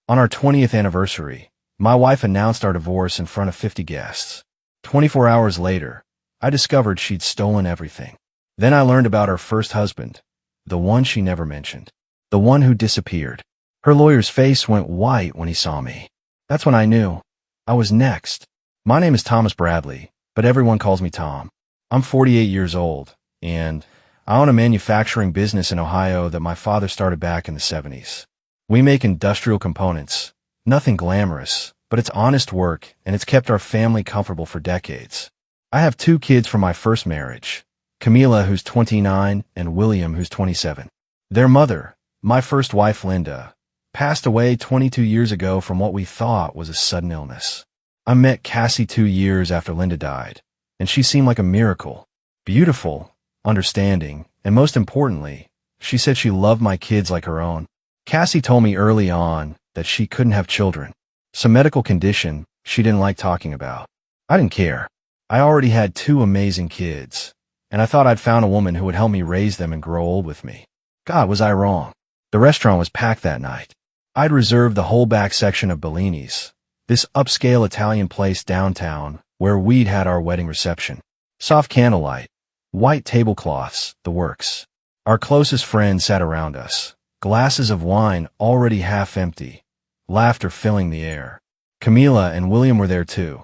On our 20th anniversary, my wife announced our divorce in front of 50 guests. 24 hours later, I discovered she'd stolen everything. Then I learned about her first husband, the one she never mentioned, the one who disappeared. Her lawyer's face went white when he saw me. That's when I knew I was next. My name is Thomas Bradley, but everyone calls me Tom. I'm 48 years old, and I own a manufacturing business in Ohio that my father started back in the 70s. We make industrial components, nothing glamorous, but it's honest work, and it's kept our family comfortable for decades. I have 2 kids from my first marriage, Camila, who's 29, and William, who's 27. Their mother, my first wife Linda, passed away 22 years ago from what we thought was a sudden illness. I met Cassie 2 years after Linda died, and she seemed like a miracle. Beautiful, understanding, and most importantly, she said she loved my kids like her own. Cassie told me early on that she couldn't have children, some medical condition she didn't like talking about. I didn't care. I already had 2 amazing kids, and I thought I'd found a woman who would help me raise them and grow old with me. God, was I wrong. The restaurant was packed that night. I'd reserved the whole back section of Bellini's, this upscale Italian place downtown where we'd had our wedding reception. Soft candlelight, white tablecloths, the works. Our closest friends sat around us, glasses of wine already half empty, laughter filling the air. Camila and William were there too,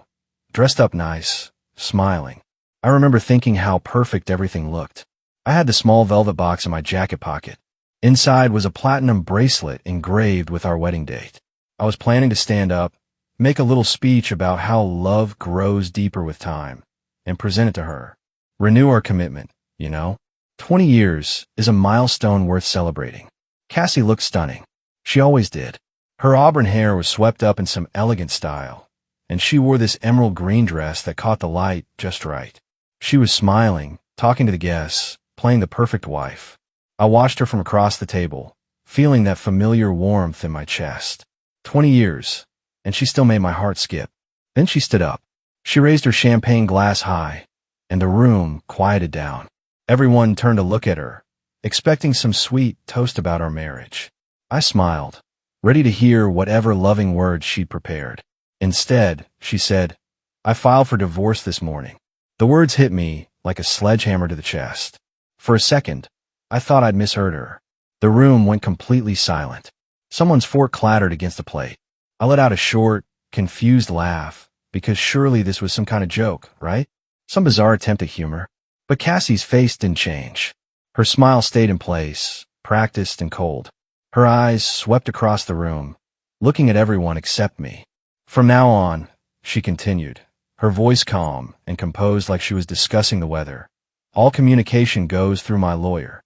dressed up nice, smiling. I remember thinking how perfect everything looked. I had the small velvet box in my jacket pocket. Inside was a platinum bracelet engraved with our wedding date. I was planning to stand up, make a little speech about how love grows deeper with time, and present it to her. Renew our commitment, you know? 20 years is a milestone worth celebrating. Cassie looked stunning. She always did. Her auburn hair was swept up in some elegant style, and she wore this emerald green dress that caught the light just right. She was smiling, talking to the guests, playing the perfect wife. I watched her from across the table, feeling that familiar warmth in my chest. 20 years, and she still made my heart skip. Then she stood up. She raised her champagne glass high, and the room quieted down. Everyone turned to look at her, expecting some sweet toast about our marriage. I smiled, ready to hear whatever loving words she'd prepared. Instead, she said, "I filed for divorce this morning." The words hit me like a sledgehammer to the chest. For a second, I thought I'd misheard her. The room went completely silent. Someone's fork clattered against a plate. I let out a short, confused laugh, because surely this was some kind of joke, right? Some bizarre attempt at humor. But Cassie's face didn't change. Her smile stayed in place, practiced and cold. Her eyes swept across the room, looking at everyone except me. "From now on," she continued, her voice calm and composed like she was discussing the weather, "all communication goes through my lawyer."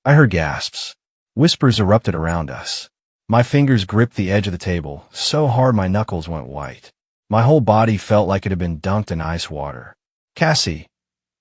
I heard gasps. Whispers erupted around us. My fingers gripped the edge of the table, so hard my knuckles went white. My whole body felt like it had been dunked in ice water. "Cassie,"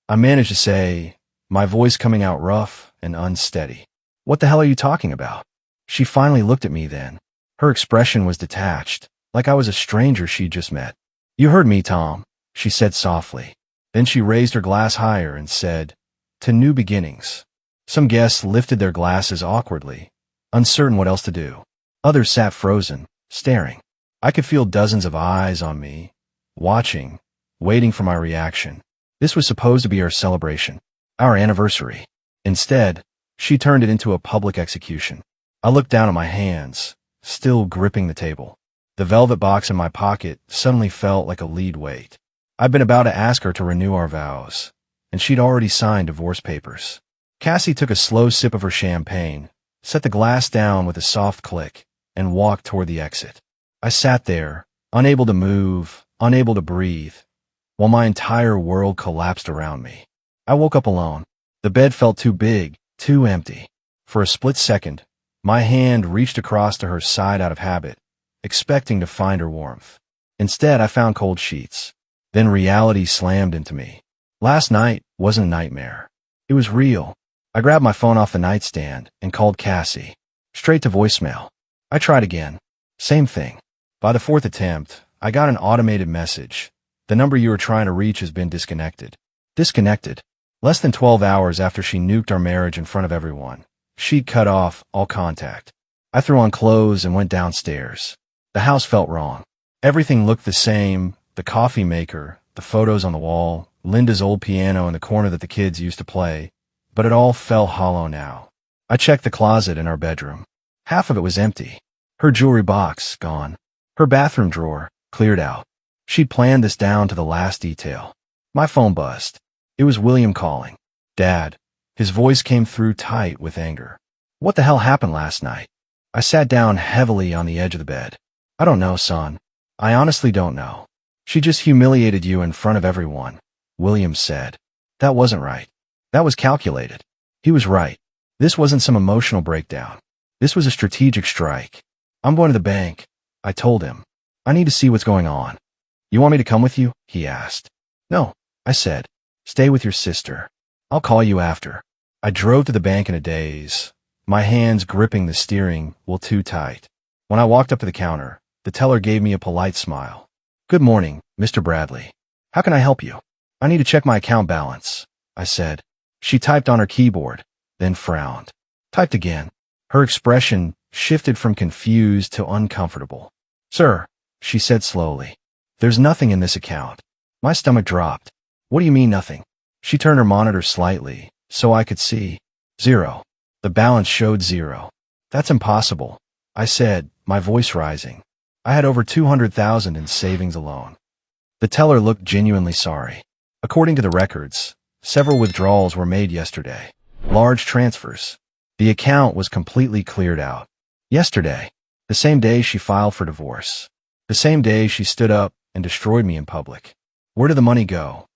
I managed to say, my voice coming out rough and unsteady. "What the hell are you talking about?" She finally looked at me then. Her expression was detached, like I was a stranger she'd just met. "You heard me, Tom," she said softly. Then she raised her glass higher and said, "To new beginnings." Some guests lifted their glasses awkwardly, uncertain what else to do. Others sat frozen, staring. I could feel dozens of eyes on me, watching, waiting for my reaction. This was supposed to be our celebration, our anniversary. Instead, she turned it into a public execution. I looked down at my hands, still gripping the table. The velvet box in my pocket suddenly felt like a lead weight. I'd been about to ask her to renew our vows, and she'd already signed divorce papers. Cassie took a slow sip of her champagne, set the glass down with a soft click, and walked toward the exit. I sat there, unable to move, unable to breathe, while my entire world collapsed around me. I woke up alone. The bed felt too big, too empty. For a split second, my hand reached across to her side out of habit, expecting to find her warmth. Instead, I found cold sheets. Then reality slammed into me. Last night wasn't a nightmare. It was real. I grabbed my phone off the nightstand and called Cassie. Straight to voicemail. I tried again. Same thing. By the 4th attempt, I got an automated message. "The number you were trying to reach has been disconnected." Disconnected. Less than 12 hours after she nuked our marriage in front of everyone, she'd cut off all contact. I threw on clothes and went downstairs. The house felt wrong. Everything looked the same: the coffee maker, the photos on the wall, Linda's old piano in the corner that the kids used to play, but it all felt hollow now. I checked the closet in our bedroom. Half of it was empty. Her jewelry box, gone. Her bathroom drawer, cleared out. She'd planned this down to the last detail. My phone buzzed. It was William calling. Dad. His voice came through tight with anger. What the hell happened last night? I sat down heavily on the edge of the bed. I don't know, son. I honestly don't know. She just humiliated you in front of everyone, William said. That wasn't right. That was calculated. He was right. This wasn't some emotional breakdown. This was a strategic strike. I'm going to the bank, I told him. I need to see what's going on. You want me to come with you? He asked. No, I said. Stay with your sister. I'll call you after. I drove to the bank in a daze, my hands gripping the steering wheel too tight. When I walked up to the counter, the teller gave me a polite smile. Good morning, Mr. Bradley. How can I help you? I need to check my account balance, I said. She typed on her keyboard, then frowned. Typed again. Her expression shifted from confused to uncomfortable. Sir, she said slowly, there's nothing in this account. My stomach dropped. What do you mean nothing? She turned her monitor slightly, so I could see. Zero. The balance showed zero. That's impossible, I said, my voice rising. I had over $200,000 in savings alone. The teller looked genuinely sorry. According to the records, several withdrawals were made yesterday. Large transfers. The account was completely cleared out. Yesterday, the same day she filed for divorce. The same day she stood up and destroyed me in public. Where did the money go?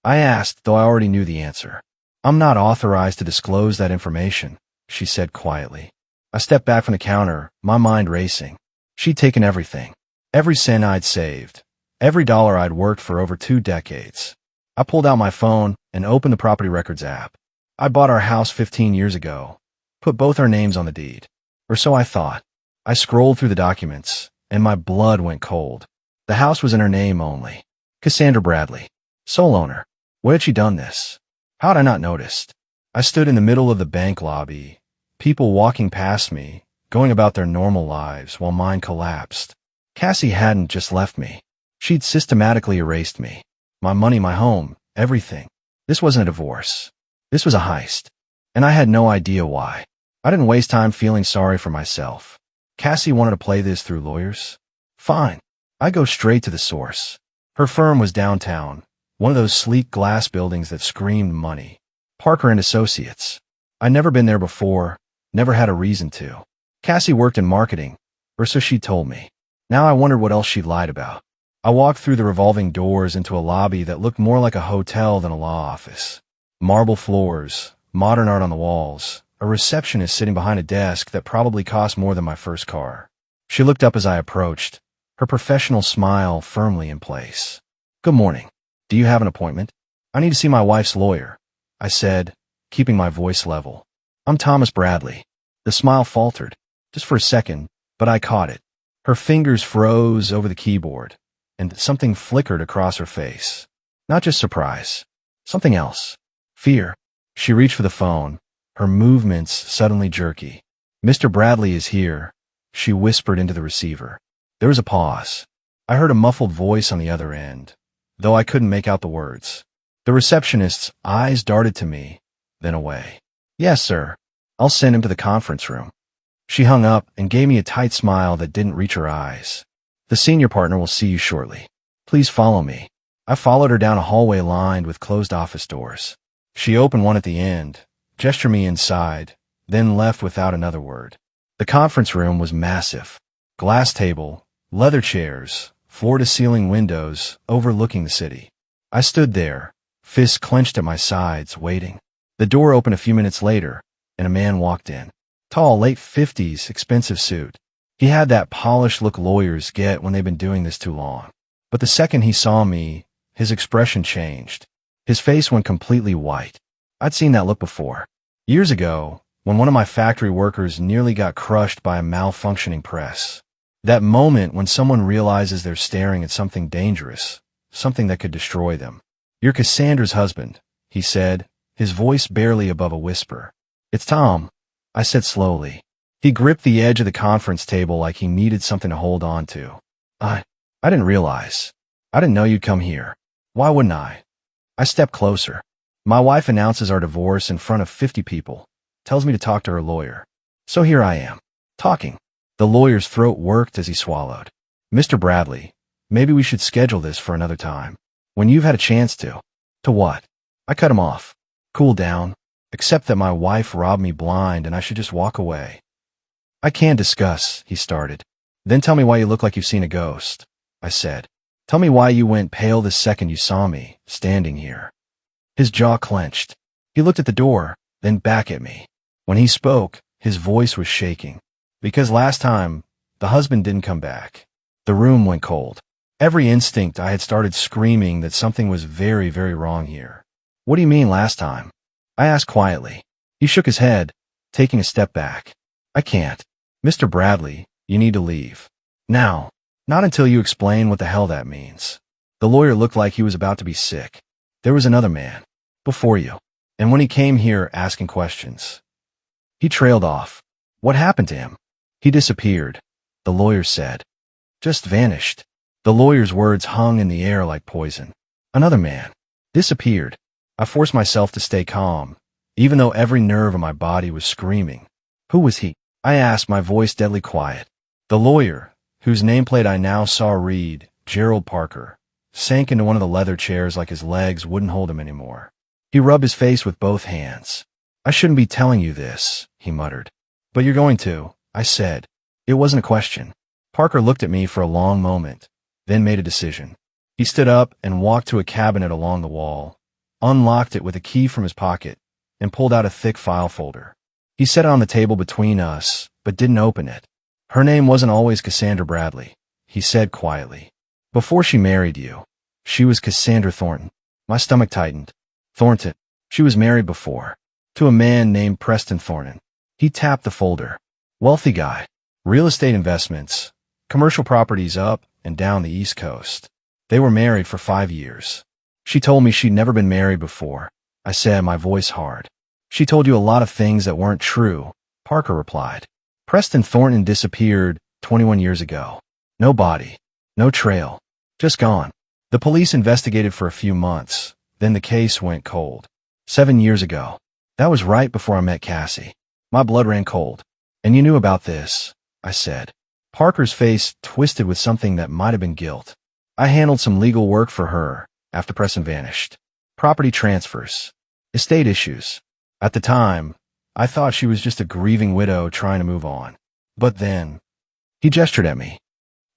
I asked, though I already knew the answer. I'm not authorized to disclose that information, she said quietly. I stepped back from the counter, my mind racing. She'd taken everything. Every cent I'd saved. Every dollar I'd worked for over 2 decades. I pulled out my phone and opened the property records app. I bought our house 15 years ago. Put both our names on the deed. Or so I thought. I scrolled through the documents, and my blood went cold. The house was in her name only. Cassandra Bradley. Sole owner. Why had she done this? How had I not noticed? I stood in the middle of the bank lobby, people walking past me, going about their normal lives while mine collapsed. Cassie hadn't just left me. She'd systematically erased me. My money, my home, everything. This wasn't a divorce. This was a heist. And I had no idea why. I didn't waste time feeling sorry for myself. Cassie wanted to play this through lawyers? Fine. I go straight to the source. Her firm was downtown, one of those sleek glass buildings that screamed money. Parker and Associates. I'd never been there before, never had a reason to. Cassie worked in marketing, or so she told me. Now I wondered what else she'd lied about. I walked through the revolving doors into a lobby that looked more like a hotel than a law office. Marble floors, modern art on the walls, a receptionist sitting behind a desk that probably cost more than my first car. She looked up as I approached, her professional smile firmly in place. Good morning. Do you have an appointment? I need to see my wife's lawyer, I said, keeping my voice level. I'm Thomas Bradley. The smile faltered, just for a second, but I caught it. Her fingers froze over the keyboard, and something flickered across her face. Not just surprise. Something else. Fear. She reached for the phone, her movements suddenly jerky. Mr. Bradley is here, she whispered into the receiver. There was a pause. I heard a muffled voice on the other end, though I couldn't make out the words. The receptionist's eyes darted to me, then away. Yes, sir. I'll send him to the conference room. She hung up and gave me a tight smile that didn't reach her eyes. The senior partner will see you shortly. Please follow me. I followed her down a hallway lined with closed office doors. She opened one at the end, gestured me inside, then left without another word. The conference room was massive. Glass table, leather chairs, floor-to-ceiling windows overlooking the city. I stood there, fists clenched at my sides, waiting. The door opened a few minutes later, and a man walked in. Tall, late 50s, expensive suit. He had that polished look lawyers get when they've been doing this too long. But the second he saw me, his expression changed. His face went completely white. I'd seen that look before. Years ago, when one of my factory workers nearly got crushed by a malfunctioning press. That moment when someone realizes they're staring at something dangerous, something that could destroy them. You're Cassandra's husband, he said, his voice barely above a whisper. It's Tom, I said slowly. He gripped the edge of the conference table like he needed something to hold on to. I didn't realize. I didn't know you'd come here. Why wouldn't I? I stepped closer. My wife announces our divorce in front of 50 people, tells me to talk to her lawyer. So here I am, talking. The lawyer's throat worked as he swallowed. Mr. Bradley, maybe we should schedule this for another time. When you've had a chance to. To what? I cut him off. Cool down. Accept that my wife robbed me blind and I should just walk away. I can discuss, he started. Then tell me why you look like you've seen a ghost, I said. Tell me why you went pale the second you saw me, standing here. His jaw clenched. He looked at the door, then back at me. When he spoke, his voice was shaking. Because last time, the husband didn't come back. The room went cold. Every instinct I had started screaming that something was very, very wrong here. What do you mean last time? I asked quietly. He shook his head, taking a step back. I can't. Mr. Bradley, you need to leave. Now. Not until you explain what the hell that means. The lawyer looked like he was about to be sick. There was another man. Before you. And when he came here asking questions. He trailed off. What happened to him? He disappeared, the lawyer said. Just vanished. The lawyer's words hung in the air like poison. Another man. Disappeared. I forced myself to stay calm, even though every nerve in my body was screaming. Who was he? I asked, my voice deadly quiet. The lawyer, whose nameplate I now saw read, Gerald Parker, sank into one of the leather chairs like his legs wouldn't hold him anymore. He rubbed his face with both hands. I shouldn't be telling you this, he muttered. But you're going to, I said. It wasn't a question. Parker looked at me for a long moment, then made a decision. He stood up and walked to a cabinet along the wall, unlocked it with a key from his pocket, and pulled out a thick file folder. He set it on the table between us, but didn't open it. Her name wasn't always Cassandra Bradley, he said quietly. Before she married you, she was Cassandra Thornton. My stomach tightened. Thornton. She was married before. To a man named Preston Thornton. He tapped the folder. Wealthy guy. Real estate investments. Commercial properties up and down the East Coast. They were married for 5 years. She told me she'd never been married before. I said, my voice hard. She told you a lot of things that weren't true, Parker replied. Preston Thornton disappeared 21 years ago. No body. No trail. Just gone. The police investigated for a few months. Then the case went cold. 7 years ago. That was right before I met Cassie. My blood ran cold. And you knew about this, I said. Parker's face twisted with something that might have been guilt. I handled some legal work for her after Preston vanished. Property transfers. Estate issues. At the time, I thought she was just a grieving widow trying to move on. But then, he gestured at me.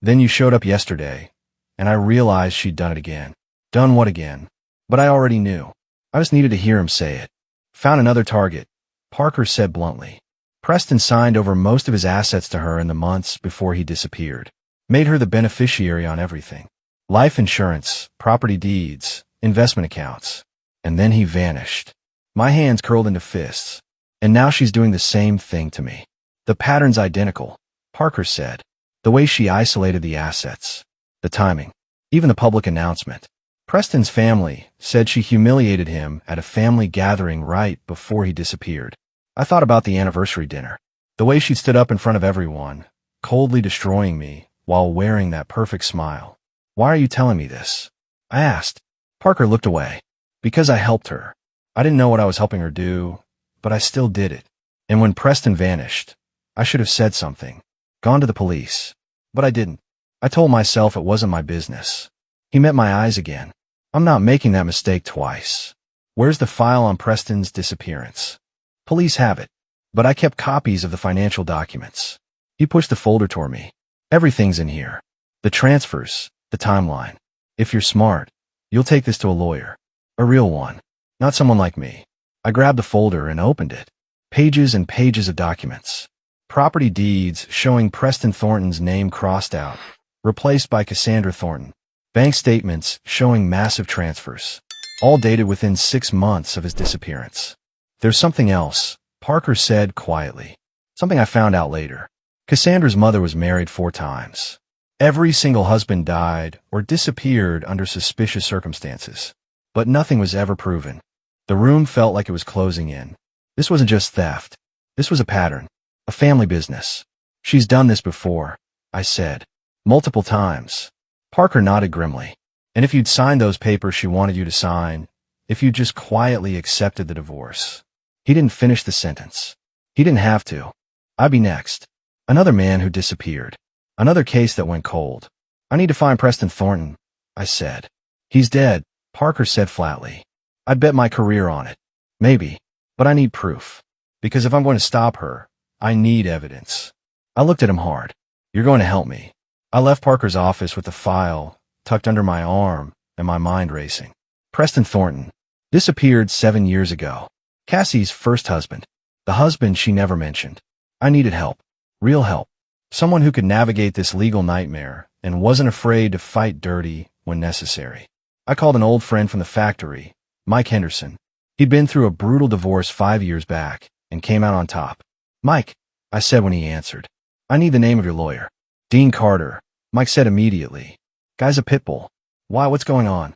Then you showed up yesterday, and I realized she'd done it again. Done what again? But I already knew. I just needed to hear him say it. Found another target, Parker said bluntly. Preston signed over most of his assets to her in the months before he disappeared. Made her the beneficiary on everything. Life insurance, property deeds, investment accounts. And then he vanished. My hands curled into fists. And now she's doing the same thing to me. The pattern's identical, Parker said. The way she isolated the assets. The timing. Even the public announcement. Preston's family said she humiliated him at a family gathering right before he disappeared. I thought about the anniversary dinner. The way she stood up in front of everyone, coldly destroying me while wearing that perfect smile. Why are you telling me this? I asked. Parker looked away. Because I helped her. I didn't know what I was helping her do, but I still did it. And when Preston vanished, I should have said something. Gone to the police. But I didn't. I told myself it wasn't my business. He met my eyes again. I'm not making that mistake twice. Where's the file on Preston's disappearance? Police have it, but I kept copies of the financial documents. He pushed the folder toward me. Everything's in here. The transfers, the timeline. If you're smart, you'll take this to a lawyer. A real one. Not someone like me. I grabbed the folder and opened it. Pages and pages of documents. Property deeds showing Preston Thornton's name crossed out, replaced by Cassandra Thornton. Bank statements showing massive transfers, all dated within 6 months of his disappearance. There's something else, Parker said quietly. Something I found out later. Cassandra's mother was married 4 times. Every single husband died or disappeared under suspicious circumstances. But nothing was ever proven. The room felt like it was closing in. This wasn't just theft. This was a pattern. A family business. She's done this before, I said. Multiple times. Parker nodded grimly. And if you'd signed those papers she wanted you to sign, if you just quietly accepted the divorce. He didn't finish the sentence. He didn't have to. I'd be next. Another man who disappeared. Another case that went cold. I need to find Preston Thornton, I said. He's dead, Parker said flatly. I'd bet my career on it. Maybe. But I need proof. Because if I'm going to stop her, I need evidence. I looked at him hard. You're going to help me. I left Parker's office with the file tucked under my arm and my mind racing. Preston Thornton disappeared 7 years ago. Cassie's first husband. The husband she never mentioned. I needed help. Real help. Someone who could navigate this legal nightmare and wasn't afraid to fight dirty when necessary. I called an old friend from the factory, Mike Henderson. He'd been through a brutal divorce 5 years back and came out on top. Mike, I said when he answered. I need the name of your lawyer. Dean Carter, Mike said immediately. Guy's a pit bull. Why, what's going on?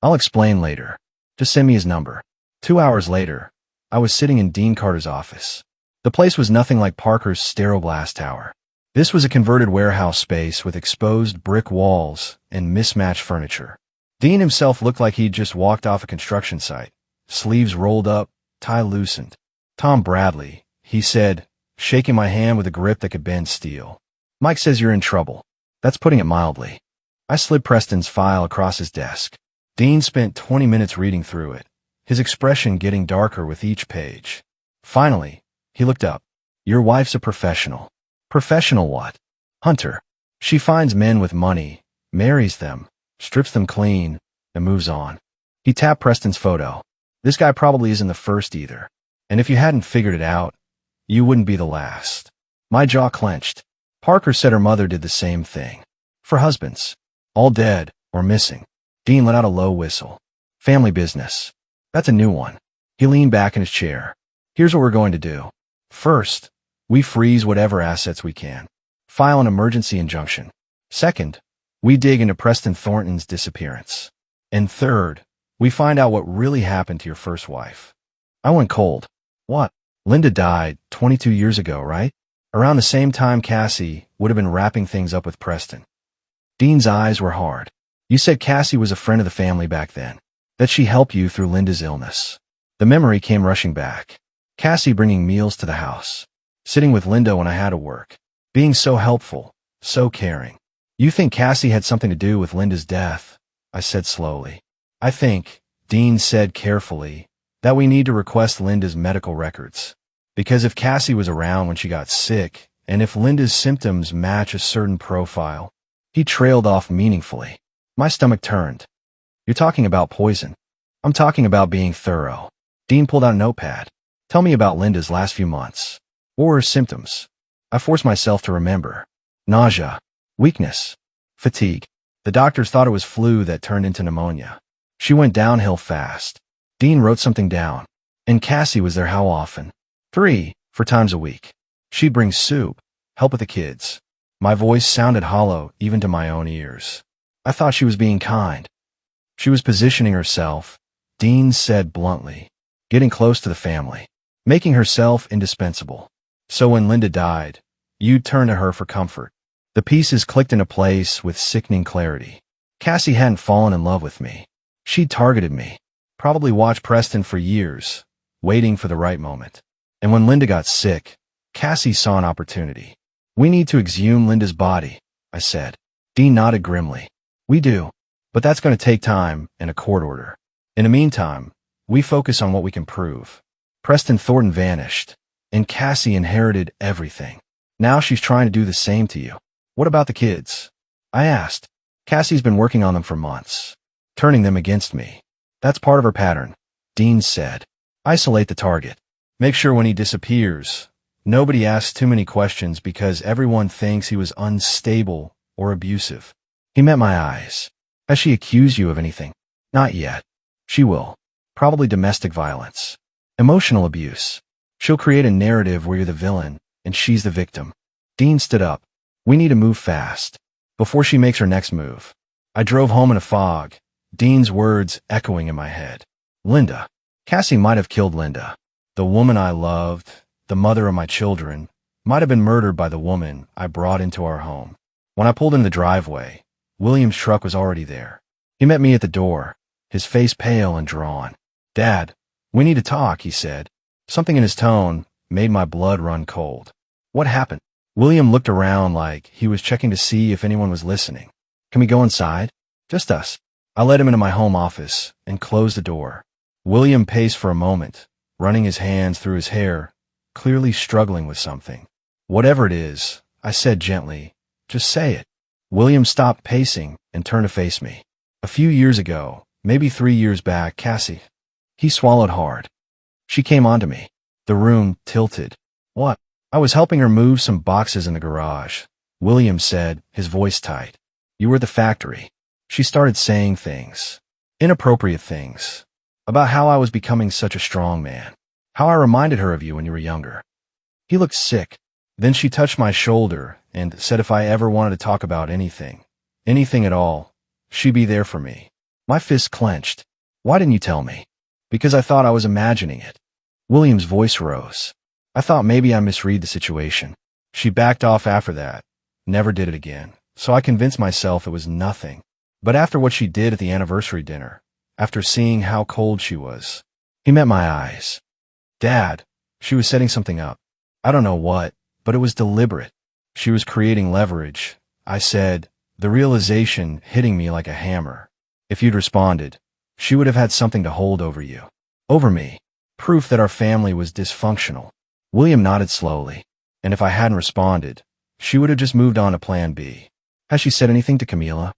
I'll explain later. Just send me his number. 2 hours later, I was sitting in Dean Carter's office. The place was nothing like Parker's sterile glass tower. This was a converted warehouse space with exposed brick walls and mismatched furniture. Dean himself looked like he'd just walked off a construction site. Sleeves rolled up, tie loosened. Tom Bradley, he said, shaking my hand with a grip that could bend steel. Mike says you're in trouble. That's putting it mildly. I slid Preston's file across his desk. Dean spent 20 minutes reading through it, his expression getting darker with each page. Finally, he looked up. Your wife's a professional. Professional what? Hunter. She finds men with money, marries them, strips them clean, and moves on. He tapped Preston's photo. This guy probably isn't the first either. And if you hadn't figured it out, you wouldn't be the last. My jaw clenched. Parker said her mother did the same thing. For husbands. All dead or missing. Dean let out a low whistle. Family business. That's a new one. He leaned back in his chair. Here's what we're going to do. First, we freeze whatever assets we can. File an emergency injunction. Second, we dig into Preston Thornton's disappearance. And third, we find out what really happened to your first wife. I went cold. What? Linda died 22 years ago, right? Around the same time Cassie would have been wrapping things up with Preston. Dean's eyes were hard. You said Cassie was a friend of the family back then. That she helped you through Linda's illness. The memory came rushing back. Cassie bringing meals to the house. Sitting with Linda when I had to work. Being so helpful, so caring. You think Cassie had something to do with Linda's death? I said slowly. I think, Dean said carefully, that we need to request Linda's medical records. Because if Cassie was around when she got sick, and if Linda's symptoms match a certain profile, he trailed off meaningfully. My stomach turned. You're talking about poison. I'm talking about being thorough. Dean pulled out a notepad. Tell me about Linda's last few months. What were her symptoms? I forced myself to remember. Nausea, weakness, fatigue. The doctors thought it was flu that turned into pneumonia. She went downhill fast. Dean wrote something down. And Cassie was there how often? 3, 4 times a week. She'd bring soup, help with the kids. My voice sounded hollow even to my own ears. I thought she was being kind. She was positioning herself, Dean said bluntly, getting close to the family, making herself indispensable. So when Linda died, you'd turn to her for comfort. The pieces clicked into place with sickening clarity. Cassie hadn't fallen in love with me. She'd targeted me. Probably watched Preston for years, waiting for the right moment. And when Linda got sick, Cassie saw an opportunity. We need to exhume Linda's body, I said. Dean nodded grimly. We do. But that's going to take time and a court order. In the meantime, we focus on what we can prove. Preston Thornton vanished, and Cassie inherited everything. Now she's trying to do the same to you. What about the kids? I asked. Cassie's been working on them for months, turning them against me. That's part of her pattern, Dean said. Isolate the target. Make sure when he disappears, nobody asks too many questions because everyone thinks he was unstable or abusive. He met my eyes. Has she accused you of anything? Not yet. She will. Probably domestic violence. Emotional abuse. She'll create a narrative where you're the villain and she's the victim. Dean stood up. We need to move fast. Before she makes her next move. I drove home in a fog, Dean's words echoing in my head. Linda. Cassie might have killed Linda. The woman I loved, the mother of my children, Might have been murdered by the woman I brought into our home. When I pulled in the driveway, William's truck was already there. He met me at the door, his face pale and drawn. "Dad, we need to talk," he said. Something in his tone made my blood run cold. "What happened?" William looked around like he was checking to see if anyone was listening. "Can we go inside? Just us." I led him into my home office and closed the door. William paced for a moment, running his hands through his hair, clearly struggling with something. "Whatever it is," I said gently, "just say it." William stopped pacing and turned to face me. "A few years ago, maybe 3 years back, Cassie." He swallowed hard. "She came onto me." The room tilted. "What?" "I was helping her move some boxes in the garage," William said, his voice tight. "You were at the factory." She started saying things, inappropriate things, about how I was becoming such a strong man, how I reminded her of you when you were younger. He looked sick. Then she touched my shoulder and said if I ever wanted to talk about anything at all, she'd be there for me. My fist clenched. "Why didn't you tell me?" "Because I thought I was imagining it." William's voice rose. "I thought maybe I misread the situation." She backed off after that, never did it again, so I convinced myself it was nothing. But after what she did at the anniversary dinner, after seeing how cold she was, he met my eyes. "Dad," she was setting something up. I don't know what, but it was deliberate. She was creating leverage. I said, the realization hitting me like a hammer. "If you'd responded, she would have had something to hold over you." Over me. Proof that our family was dysfunctional. William nodded slowly. "And if I hadn't responded, she would have just moved on to plan B." "Has she said anything to Camila?"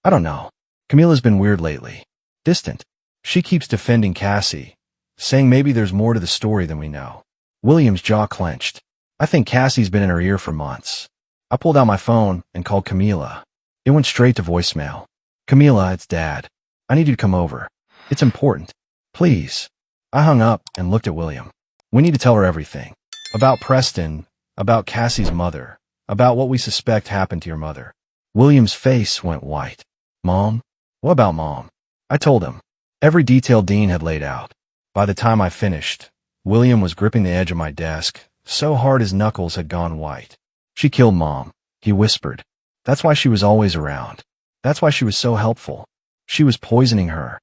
"I don't know. Camila's been weird lately. Distant. She keeps defending Cassie, saying maybe there's more to the story than we know." William's jaw clenched. "I think Cassie's been in her ear for months." I pulled out my phone and called Camila. It went straight to voicemail. "Camila, it's Dad. I need you to come over. It's important. Please." I hung up and looked at William. "We need to tell her everything. About Preston, about Cassie's mother, about what we suspect happened to your mother." William's face went white. "Mom? What about Mom?" I told him. Every detail Dean had laid out. By the time I finished, William was gripping the edge of my desk, so hard his knuckles had gone white. "She killed Mom," he whispered. "That's why she was always around. That's why she was so helpful. She was poisoning her."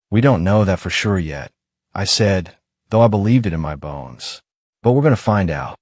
"We don't know that for sure yet," I said, though I believed it in my bones. "But we're going to find out."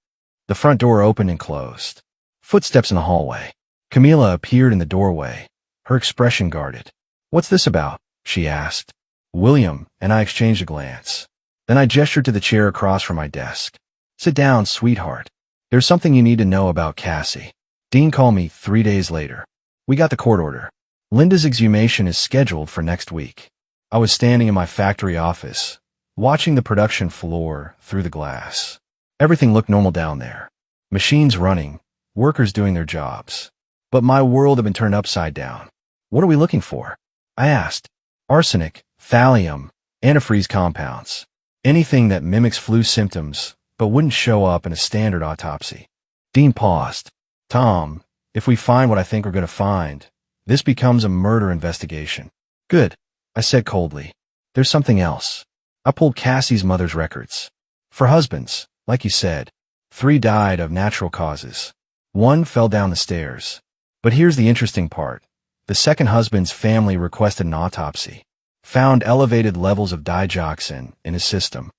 The front door opened and closed. Footsteps in the hallway. Camila appeared in the doorway, her expression guarded. "What's this about?" she asked. William and I exchanged a glance. Then I gestured to the chair across from my desk. "Sit down, sweetheart. There's something you need to know about Cassie." Dean called me 3 days later. "We got the court order. Linda's exhumation is scheduled for next week." I was standing in my factory office, watching the production floor through the glass. Everything looked normal down there. Machines running, workers doing their jobs. But my world had been turned upside down. "What are we looking for?" I asked. "Arsenic, thallium, antifreeze compounds. Anything that mimics flu symptoms, but wouldn't show up in a standard autopsy." Dean paused. "Tom, if we find what I think we're going to find, this becomes a murder investigation." "Good," I said coldly. "There's something else." I pulled Cassie's mother's records. For husbands, like you said, 3 died of natural causes. 1 fell down the stairs. But here's the interesting part. The second husband's family requested an autopsy. Found elevated levels of digoxin in his system.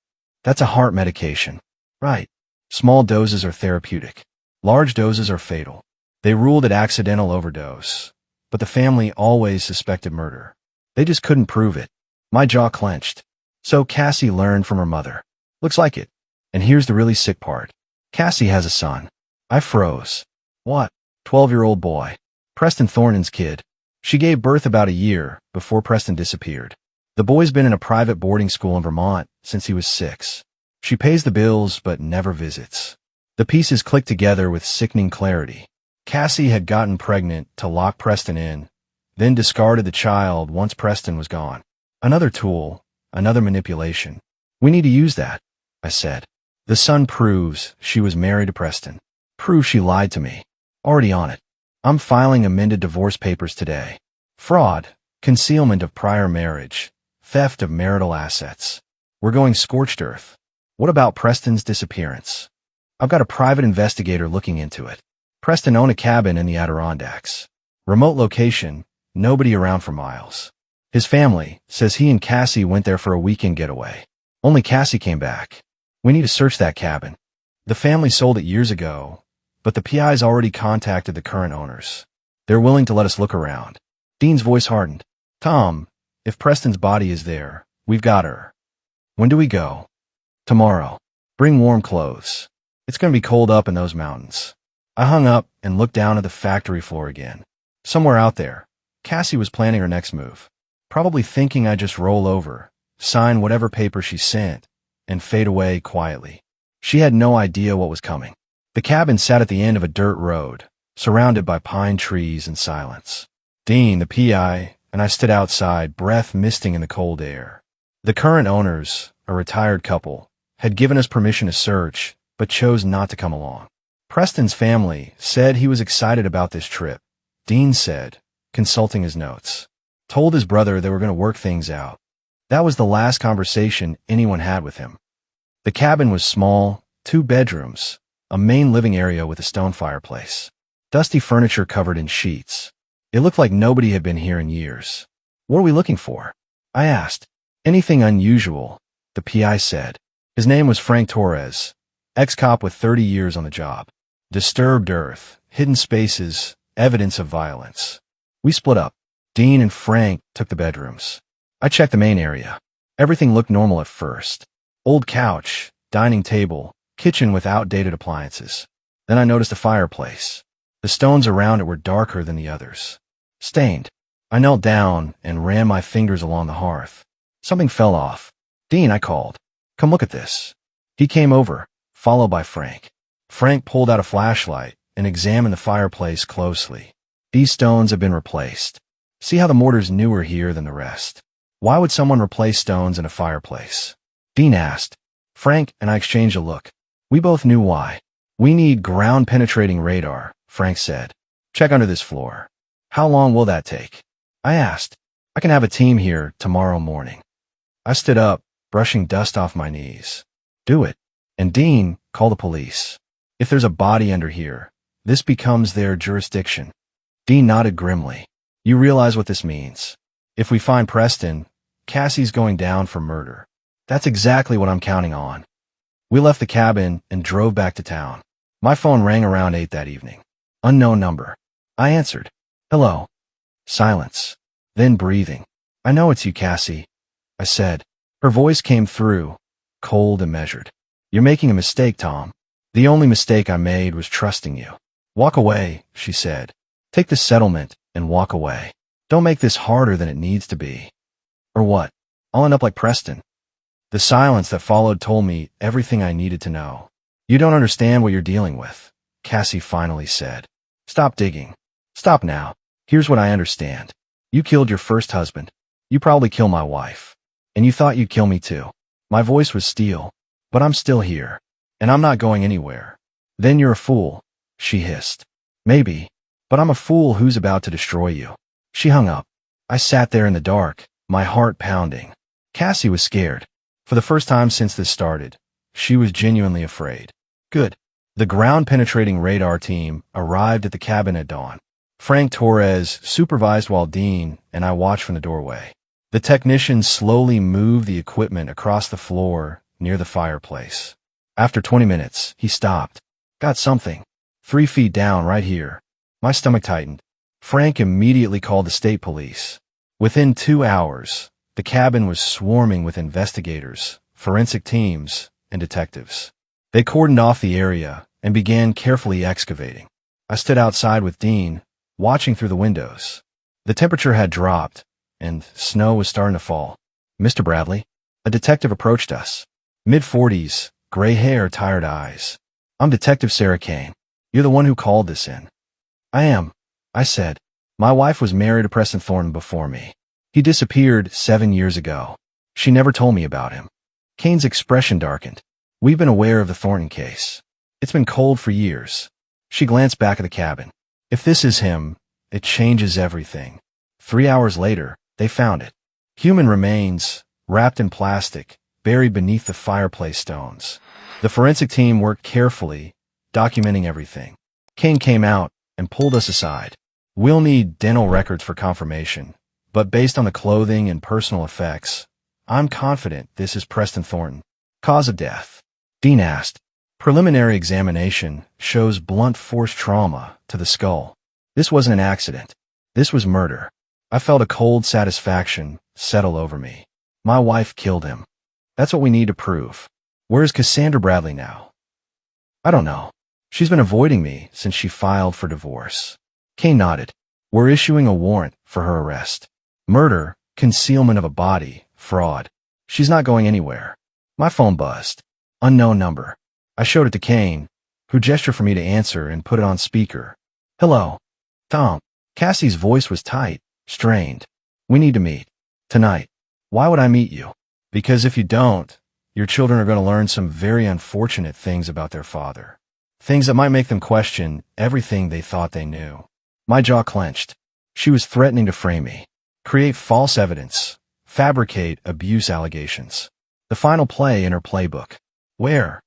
That's a heart medication. Right. Small doses are therapeutic. Large doses are fatal. They ruled it accidental overdose. But the family always suspected murder. They just couldn't prove it. My jaw clenched. So Cassie learned from her mother. Looks like it. And here's the really sick part. Cassie has a son. I froze. What? 12-year-old boy. Preston Thornton's kid. She gave birth about a year before Preston disappeared. The boy's been in a private boarding school in Vermont since he was 6. She pays the bills but never visits. The pieces click together with sickening clarity. Cassie had gotten pregnant to lock Preston in, then discarded the child once Preston was gone. Another tool, another manipulation. "We need to use that," I said. "The son proves she was married to Preston. Proves she lied to me. Already on it. I'm filing amended divorce papers today. Fraud, concealment of prior marriage, theft of marital assets. We're going scorched earth. What about Preston's disappearance?" I've got a private investigator looking into it. Preston owned a cabin in the Adirondacks. Remote location, nobody around for miles. His family says he and Cassie went there for a weekend getaway. Only Cassie came back. We need to search that cabin. The family sold it years ago, but the PI's already contacted the current owners. They're willing to let us look around. Dean's voice hardened. Tom, if Preston's body is there, we've got her. When do we go? Tomorrow. Bring warm clothes. It's going to be cold up in those mountains. I hung up and looked down at the factory floor again. Somewhere out there, Cassie was planning her next move. Probably thinking I'd just roll over, sign whatever paper she sent, and fade away quietly. She had no idea what was coming. The cabin sat at the end of a dirt road, surrounded by pine trees and silence. Dean, the PI, and I stood outside, breath misting in the cold air. The current owners, a retired couple, had given us permission to search, but chose not to come along. Preston's family said he was excited about this trip. Dean said, consulting his notes. Told his brother they were going to work things out. That was the last conversation anyone had with him. The cabin was small, 2 bedrooms, a main living area with a stone fireplace. Dusty furniture covered in sheets. It looked like nobody had been here in years. What are we looking for? I asked. Anything unusual, the PI said. His name was Frank Torres, ex-cop with 30 years on the job. Disturbed earth, hidden spaces, evidence of violence. We split up. Dean and Frank took the bedrooms. I checked the main area. Everything looked normal at first. Old couch, dining table, kitchen with outdated appliances. Then I noticed a fireplace. The stones around it were darker than the others. Stained. I knelt down and ran my fingers along the hearth. Something fell off. Dean, I called. Come look at this. He came over, followed by Frank. Frank pulled out a flashlight and examined the fireplace closely. These stones have been replaced. See how the mortar's newer here than the rest. Why would someone replace stones in a fireplace? Dean asked. Frank and I exchanged a look. We both knew why. We need ground-penetrating radar, Frank said. Check under this floor. How long will that take? I asked. I can have a team here tomorrow morning. I stood up, brushing dust off my knees. Do it. And Dean, call the police. If there's a body under here, this becomes their jurisdiction. Dean nodded grimly. You realize what this means. If we find Preston, Cassie's going down for murder. That's exactly what I'm counting on. We left the cabin and drove back to town. My phone rang around 8 that evening. Unknown number. I answered. Hello. Silence. Then breathing. I know it's you, Cassie, I said. Her voice came through, cold and measured. You're making a mistake, Tom. The only mistake I made was trusting you. Walk away, she said. Take the settlement and walk away. Don't make this harder than it needs to be. Or what? I'll end up like Preston. The silence that followed told me everything I needed to know. You don't understand what you're dealing with, Cassie finally said. Stop digging. Stop now. Here's what I understand. You killed your first husband. You probably killed my wife. And you thought you'd kill me too. My voice was steel. But I'm still here. And I'm not going anywhere. Then you're a fool, she hissed. Maybe. But I'm a fool who's about to destroy you. She hung up. I sat there in the dark, my heart pounding. Cassie was scared. For the first time since this started, she was genuinely afraid. Good. The ground-penetrating radar team arrived at the cabin at dawn. Frank Torres supervised while Dean and I watched from the doorway. The technicians slowly moved the equipment across the floor near the fireplace. After 20 minutes, he stopped. Got something. 3 feet down right here. My stomach tightened. Frank immediately called the state police. Within 2 hours, the cabin was swarming with investigators, forensic teams, and detectives. They cordoned off the area and began carefully excavating. I stood outside with Dean, watching through the windows. The temperature had dropped, and snow was starting to fall. Mr. Bradley? A detective approached us. Mid-40s, gray hair, tired eyes. I'm Detective Sarah Kane. You're the one who called this in. I am, I said. My wife was married to Preston Thornton before me. He disappeared 7 years ago. She never told me about him. Kane's expression darkened. We've been aware of the Thornton case. It's been cold for years. She glanced back at the cabin. If this is him, it changes everything. 3 hours later, they found it. Human remains, wrapped in plastic, buried beneath the fireplace stones. The forensic team worked carefully, documenting everything. Kane came out and pulled us aside. We'll need dental records for confirmation, but based on the clothing and personal effects, I'm confident this is Preston Thornton. Cause of death? Dean asked. Preliminary examination shows blunt force trauma to the skull. This wasn't an accident. This was murder. I felt a cold satisfaction settle over me. My wife killed him. That's what we need to prove. Where's Cassandra Bradley now? I don't know. She's been avoiding me since she filed for divorce. Kane nodded. We're issuing a warrant for her arrest. Murder, concealment of a body, fraud. She's not going anywhere. My phone buzzed. Unknown number. I showed it to Kane, who gestured for me to answer and put it on speaker. Hello. Tom. Cassie's voice was tight, strained. We need to meet. Tonight. Why would I meet you? Because if you don't, your children are going to learn some very unfortunate things about their father. Things that might make them question everything they thought they knew. My jaw clenched. She was threatening to frame me, create false evidence, fabricate abuse allegations. The final play in her playbook. Where?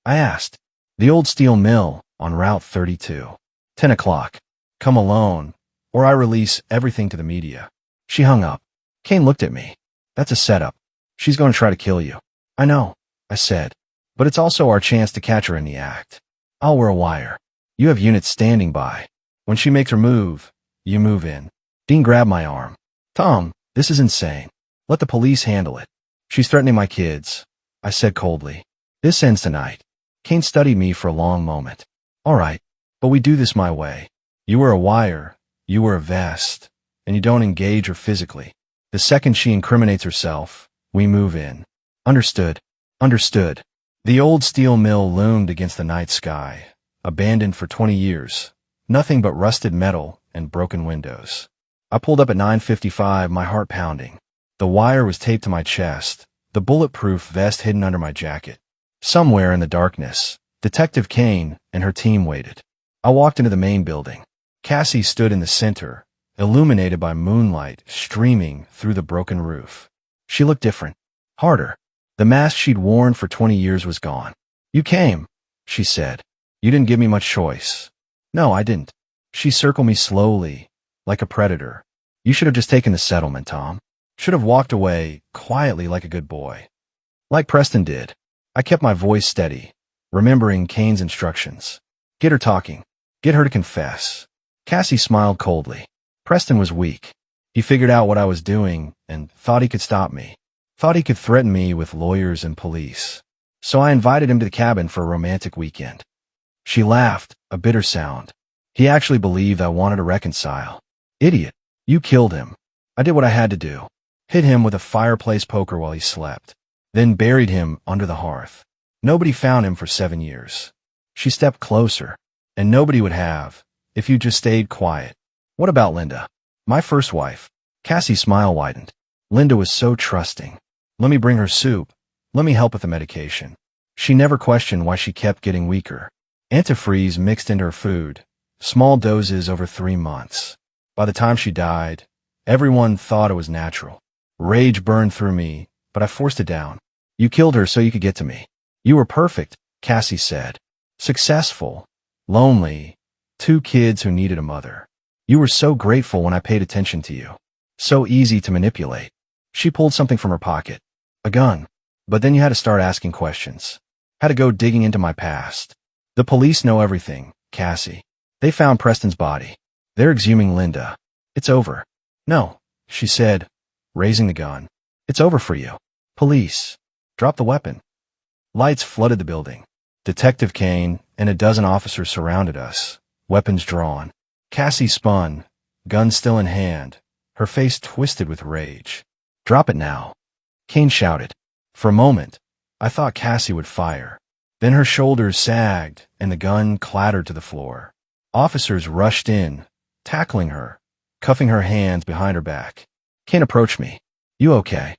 I asked. The old steel mill on Route 32. 10 o'clock. Come alone, or I release everything to the media. She hung up. Kane looked at me. That's a setup. She's going to try to kill you. I know, I said, but it's also our chance to catch her in the act. I'll wear a wire. You have units standing by. When she makes her move, you move in. Dean grabbed my arm. Tom, this is insane. Let the police handle it. She's threatening my kids, I said coldly. This ends tonight. Kane studied me for a long moment. All right, but we do this my way. You wear a wire, you wear a vest, and you don't engage her physically. The second she incriminates herself, we move in. Understood. Understood. The old steel mill loomed against the night sky, abandoned for 20 years. Nothing but rusted metal and broken windows. I pulled up at 9:55, my heart pounding. The wire was taped to my chest, the bulletproof vest hidden under my jacket. Somewhere in the darkness, Detective Kane and her team waited. I walked into the main building. Cassie stood in the center, illuminated by moonlight streaming through the broken roof. She looked different, harder. The mask she'd worn for 20 years was gone. You came, she said. You didn't give me much choice. No, I didn't. She circled me slowly, like a predator. You should have just taken the settlement, Tom. Should have walked away, quietly like a good boy. Like Preston did. I kept my voice steady, remembering Kane's instructions. Get her talking. Get her to confess. Cassie smiled coldly. Preston was weak. He figured out what I was doing and thought he could stop me. Thought he could threaten me with lawyers and police. So I invited him to the cabin for a romantic weekend. She laughed, a bitter sound. He actually believed I wanted to reconcile. Idiot. You killed him. I did what I had to do. Hit him with a fireplace poker while he slept. Then buried him under the hearth. Nobody found him for 7 years. She stepped closer. And nobody would have, if you just stayed quiet. What about Linda? My first wife. Cassie's smile widened. Linda was so trusting. Let me bring her soup. Let me help with the medication. She never questioned why she kept getting weaker. Antifreeze mixed into her food. Small doses over 3 months. By the time she died, everyone thought it was natural. Rage burned through me, but I forced it down. You killed her so you could get to me. You were perfect, Cassie said. Successful. Lonely. 2 kids who needed a mother. You were so grateful when I paid attention to you. So easy to manipulate. She pulled something from her pocket. A gun. But then you had to start asking questions. Had to go digging into my past. The police know everything, Cassie. They found Preston's body. They're exhuming Linda. It's over. No, she said, raising the gun. It's over for you. Police. Drop the weapon. Lights flooded the building. Detective Kane and a dozen officers surrounded us, weapons drawn. Cassie spun, gun still in hand, her face twisted with rage. Drop it now. Kane shouted. For a moment, I thought Cassie would fire. Then her shoulders sagged and the gun clattered to the floor. Officers rushed in, tackling her, cuffing her hands behind her back. Kane approached me. You okay?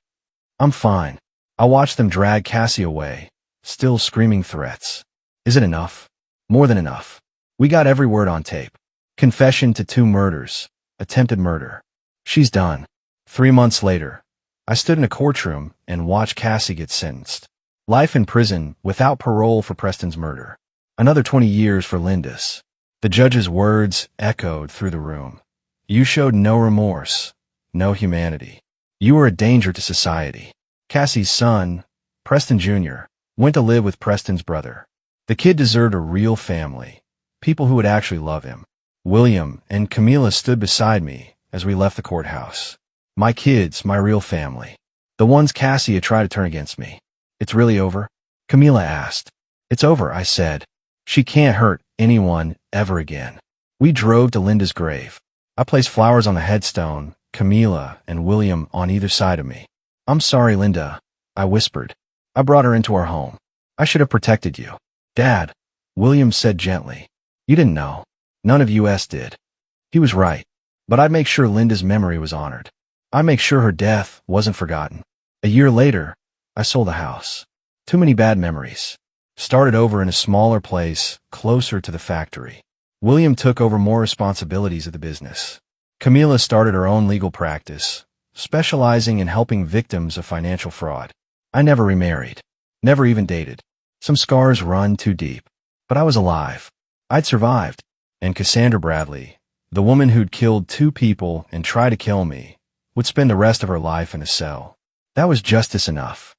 I'm fine. I watched them drag Cassie away, still screaming threats. Is it enough? More than enough. We got every word on tape. Confession to 2 murders. Attempted murder. She's done. 3 months later, I stood in a courtroom and watched Cassie get sentenced. Life in prison without parole for Preston's murder. Another 20 years for Linda's. The judge's words echoed through the room. You showed no remorse, no humanity. You were a danger to society. Cassie's son, Preston Jr., went to live with Preston's brother. The kid deserved a real family, people who would actually love him. William and Camila stood beside me as we left the courthouse. My kids, my real family. The ones Cassie had tried to turn against me. It's really over? Camila asked. It's over, I said. She can't hurt anyone ever again. We drove to Linda's grave. I placed flowers on the headstone, Camila and William on either side of me. I'm sorry, Linda, I whispered. I brought her into our home. I should have protected you. Dad, William said gently. You didn't know. None of us did. He was right. But I'd make sure Linda's memory was honored. I'd make sure her death wasn't forgotten. A year later, I sold the house. Too many bad memories. Started over in a smaller place, closer to the factory. William took over more responsibilities of the business. Camila started her own legal practice, specializing in helping victims of financial fraud. I never remarried. Never even dated. Some scars run too deep. But I was alive. I'd survived. And Cassandra Bradley, the woman who'd killed 2 people and tried to kill me, would spend the rest of her life in a cell. That was justice enough.